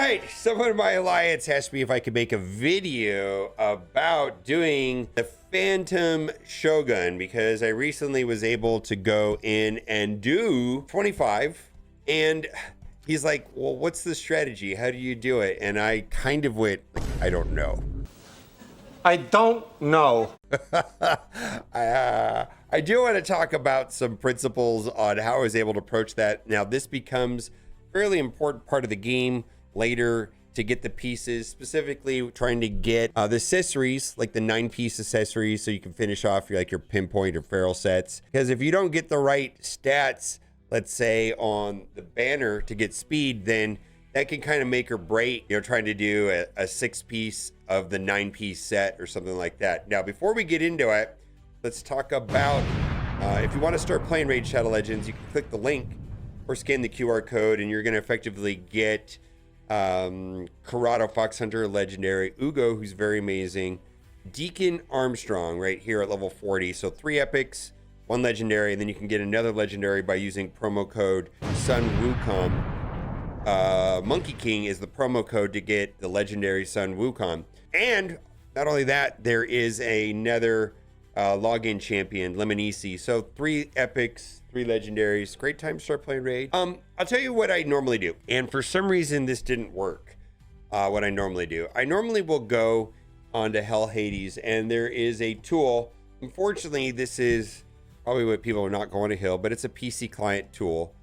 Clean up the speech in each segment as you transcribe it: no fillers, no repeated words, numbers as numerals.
right, someone in my alliance asked me if I could make a video about doing the Phantom Shogun because I recently was able to go in and do 25, and he's like, well, what's the strategy? How do you do it? And I kind of went, I don't know. I don't know. I do want to talk about some principles on how I was able to approach that. Now, this becomes a fairly important part of the game later to get the pieces, specifically trying to get the accessories, like the 9-piece accessories, so you can finish off your pinpoint or feral sets. Because if you don't get the right stats, let's say on the banner to get speed, then that can kind of make or break, trying to do a 6-piece of the 9-piece set or something like that. Now, before we get into it, let's talk about if you want to start playing Raid Shadow Legends, you can click the link or scan the QR code, and you're going to effectively get Corrado Fox Hunter Legendary, Ugo, who's very amazing, Deacon Armstrong right here at level 40. So 3 epics, 1 legendary, and then you can get another legendary by using promo code Sun Wukong. Monkey King is the promo code to get the legendary Sun Wukong. And not only that, there is another login champion, Lemonisi. So 3 epics, 3 legendaries. Great time to start playing Raid. I'll tell you what I normally do. And for some reason, this didn't work. What I normally do. I normally will go onto Hell Hades, and there is a tool. Unfortunately, this is probably what people are not going to Hill, but it's a PC client tool.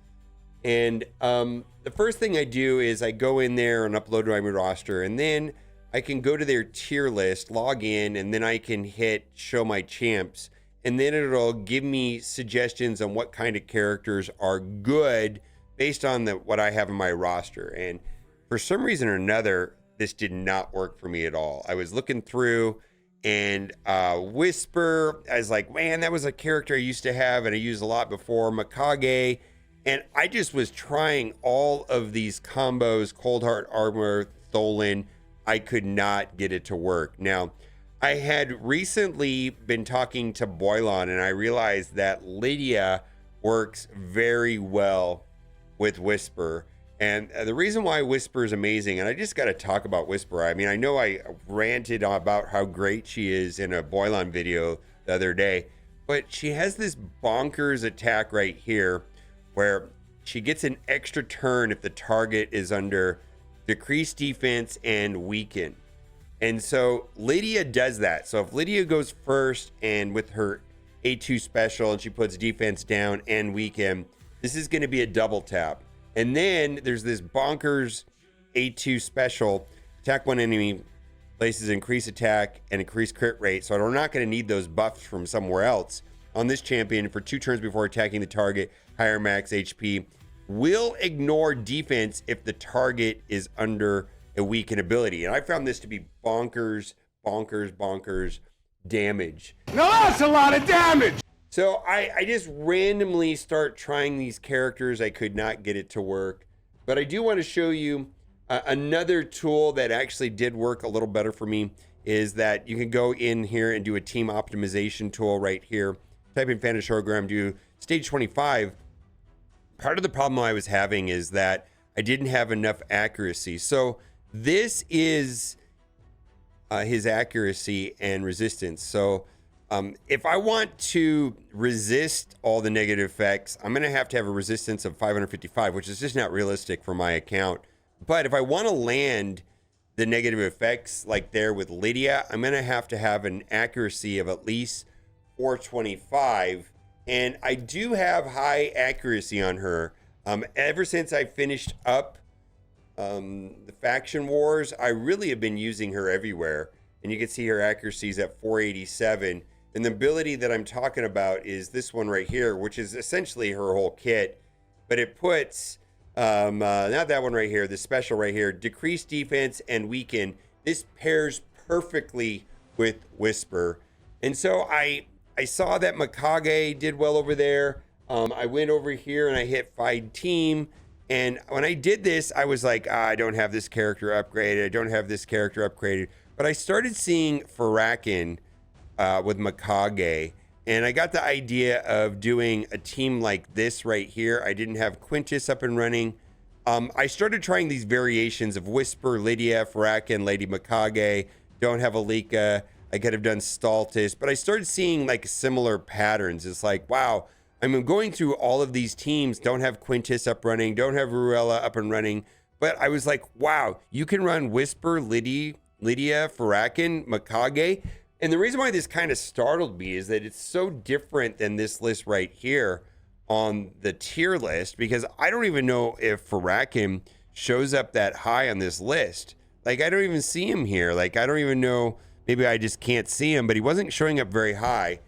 And the first thing I do is I go in there and upload my roster, and then I can go to their tier list, log in, and then I can hit show my champs, and then it'll give me suggestions on what kind of characters are good based on what I have in my roster. And for some reason or another, this did not work for me at all. I was looking through, and Whisper, I was like, man, that was a character I used to have and I used a lot before. Mikage. And I just was trying all of these combos, Cold Heart Armor, Tholen. I could not get it to work. Now, I had recently been talking to Boylon, and I realized that Lydia works very well with Whisper. And the reason why Whisper is amazing, and I just got to talk about Whisper. I mean, I know I ranted about how great she is in a Boylon video the other day, but she has this bonkers attack right here, where she gets an extra turn if the target is under decreased defense and weaken. And so Lydia does that. So if Lydia goes first and with her A2 special and she puts defense down and weaken, this is going to be a double tap. And then there's this bonkers A2 special, attack one enemy, places increase attack and increase crit rate. So we're not going to need those buffs from somewhere else. On this champion, for 2 turns before attacking the target, higher max HP, will ignore defense if the target is under a weakened ability. And I found this to be bonkers damage. Now that's a lot of damage! So I just randomly start trying these characters. I could not get it to work. But I do want to show you another tool that actually did work a little better for me, is that you can go in here and do a team optimization tool right here. Type in Phantom Shogun, do stage 25. Part of the problem I was having is that I didn't have enough accuracy. So this is his accuracy and resistance. So if I want to resist all the negative effects, I'm going to have a resistance of 555, which is just not realistic for my account. But if I want to land the negative effects like there with Lydia, I'm going to have an accuracy of at least 425. And I do have high accuracy on her. Ever since I finished up the Faction Wars, I really have been using her everywhere. And you can see her accuracy is at 487. And the ability that I'm talking about is this one right here, which is essentially her whole kit. But it puts, not that one right here, the special right here, decrease defense and weaken. This pairs perfectly with Whisper. And so I saw that Mikage did well over there. I went over here and I hit Find Team. And when I did this, I was like, I don't have this character upgraded. I don't have this character upgraded. But I started seeing Farakin with Mikage. And I got the idea of doing a team like this right here. I didn't have Quintus up and running. I started trying these variations of Whisper, Lydia, Farakin, Lady Mikage. Don't have Alika. I could have done Staltis, but I started seeing like similar patterns. It's like, wow, I'm going through all of these teams, don't have Quintus up running, don't have Ruella up and running. But I was like, wow, you can run Whisper, Lydia, Farakin, Mikage. And the reason why this kind of startled me is that it's so different than this list right here on the tier list, because I don't even know if Farakin shows up that high on this list. Like, I don't even see him here. Like, I don't even know, maybe I just can't see him, but he wasn't showing up very high.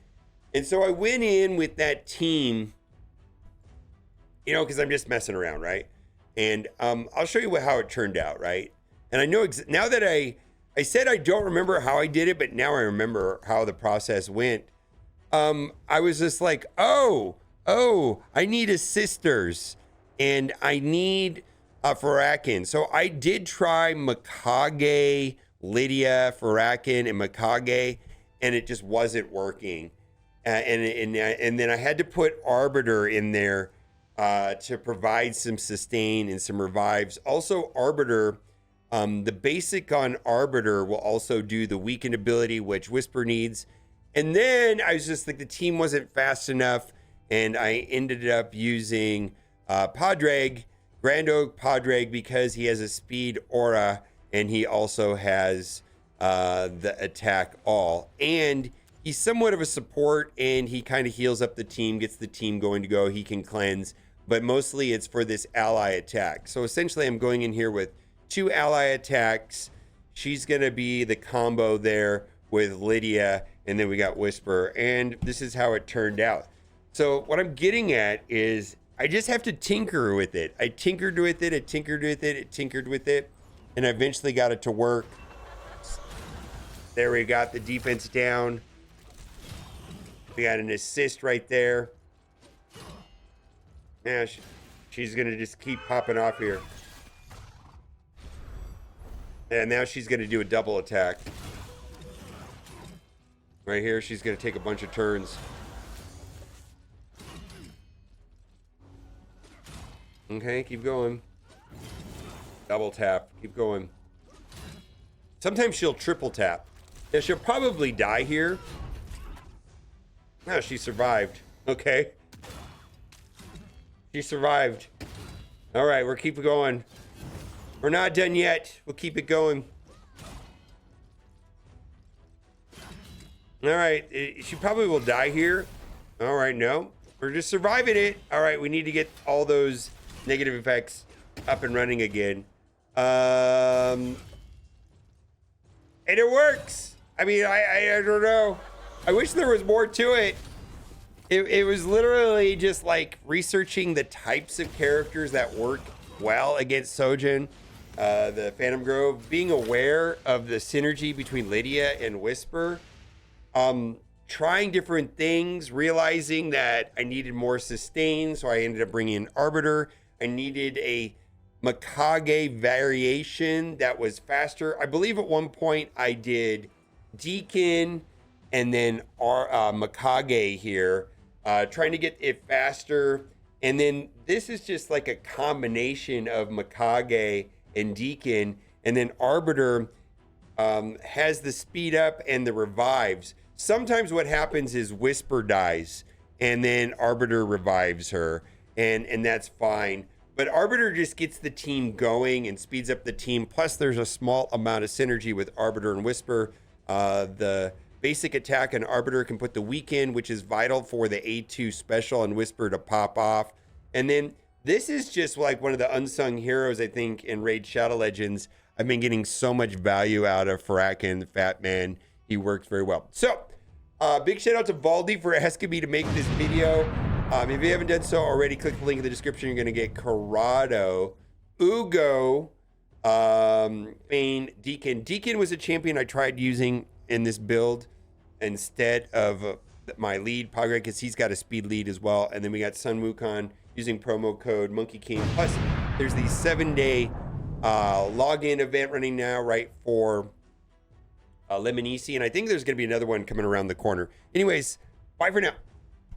And so I went in with that team, you know, because I'm just messing around, right? And I'll show you how it turned out, right? And I know now that I said I don't remember how I did it, but now I remember how the process went. I was just like, oh, I need assisters, and I need Farakin. So I did try Mikage, Lydia, Farakin, and Mikage, and it just wasn't working. And then I had to put Arbiter in there to provide some sustain and some revives. Also, Arbiter, the basic on Arbiter will also do the weakened ability, which Whisper needs. And then I was just like, the team wasn't fast enough, and I ended up using Padraig, Grand Oak Padraig, because he has a speed aura, and he also has the attack all. And he's somewhat of a support, and he kind of heals up the team, gets the team going to go. He can cleanse, but mostly it's for this ally attack. So essentially I'm going in here with 2 ally attacks. She's going to be the combo there with Lydia, and then we got Whisper, and this is how it turned out. So what I'm getting at is I just have to tinker with it. I tinkered with it, and I eventually got it to work. There we got the defense down. We got an assist right there. Yeah, she's going to just keep popping off here. And now she's going to do a double attack. Right here, she's going to take a bunch of turns. Okay, keep going. Double tap, keep going. Sometimes she'll triple tap. Yeah, she'll probably die here. No, she survived. Okay. She survived. All right, we're keep going. We're not done yet. We'll keep it going. All right, she probably will die here. All right, no. We're just surviving it. All right, we need to get all those negative effects up and running again. And it works. I mean, I don't know. I wish there was more to it. It was literally just like researching the types of characters that work well against Shogun, the Phantom Grove, being aware of the synergy between Lydia and Whisper, trying different things, realizing that I needed more sustain, so I ended up bringing in Arbiter. I needed a Mikage variation that was faster. I believe at one point I did Deacon and then Mikage here, trying to get it faster. And then this is just like a combination of Mikage and Deacon. And then Arbiter has the speed up and the revives. Sometimes what happens is Whisper dies and then Arbiter revives her, and that's fine. But Arbiter just gets the team going and speeds up the team. Plus, there's a small amount of synergy with Arbiter and Whisper. The basic attack on Arbiter can put the weaken, which is vital for the A2 special and Whisper to pop off. And then this is just like one of the unsung heroes, I think, in Raid Shadow Legends. I've been getting so much value out of Farakin, the Fat Man. He works very well. So, big shout out to Valdi for asking me to make this video. If you haven't done so already, click the link in the description. You're going to get Corrado, Ugo, Deacon. Deacon was a champion I tried using in this build instead of my lead, Pagre, because he's got a speed lead as well. And then we got Sun Wukong using promo code Monkey King. Plus, there's the 7-day login event running now, right, for Lemonisi. And I think there's going to be another one coming around the corner. Anyways, bye for now.